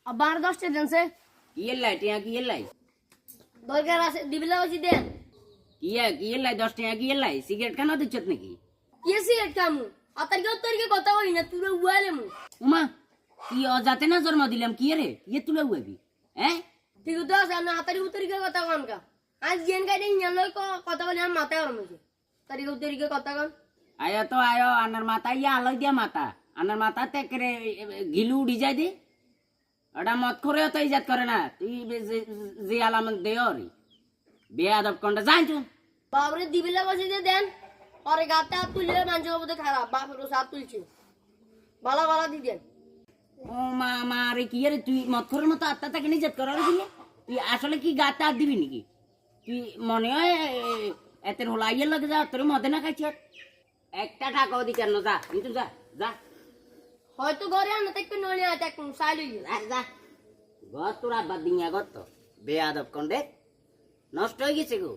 আবার 10টা দেনছে কি এলাই টিয়া কি এলাই দরকার আছে দিবিলা ওজি দেন কি এলাই 10 টাকা কি এলাই সিগারেট খানা দিচ্ছত নাকি কি সিগারেট কামু আতারকে কথা বলি না তুই উয়ালে মু উমা কি অজাতে না জন্ম দিলাম কি রে ইয়ে তুলে উয়াবি হ্যাঁ ঠিক তো আছে না আতারকে কথা কনকা আজ জেন গাইডে নিয়ালই কথা বলি আমার মাথায় গরম হইছে তারিকে কথা কন আয় তো আয় আনার মাথা ইয়া আলোই দিয়া মাথা আনার মাথা তেকরে গিলু উড়ি যায় দি ওটা মত করে তো ইজাত করে না তুই যে আলামত দেও রে বেয়াদব কোনটা জানছু বাবরে দিবিলা বসে দিয়ে দেন পরে গাতে হাত তুললে মানুষের মধ্যে খারাপ বাপের হাত তুলছে ভালো দিয়ে দেন ও মা রে কি রে তুই মত করে মতো আত্মা তাকে নিজাত করার কি তুই আসলে কি গাতে হাত দিবি নাকি তুই মনে হয় এতের হোলাইয়ের লাগে যা তোর মদে না খাইছ একটা টাকাও দি কেন যা কিন্তু যা যা হয়তো ঘরে আনা একটু নলে আছে একটু সাইল হইয়ে যা ঘর তোরা বাদ দিয়া ঘর তো বেয়াদব কোন রে নষ্ট হয়ে গেছে গো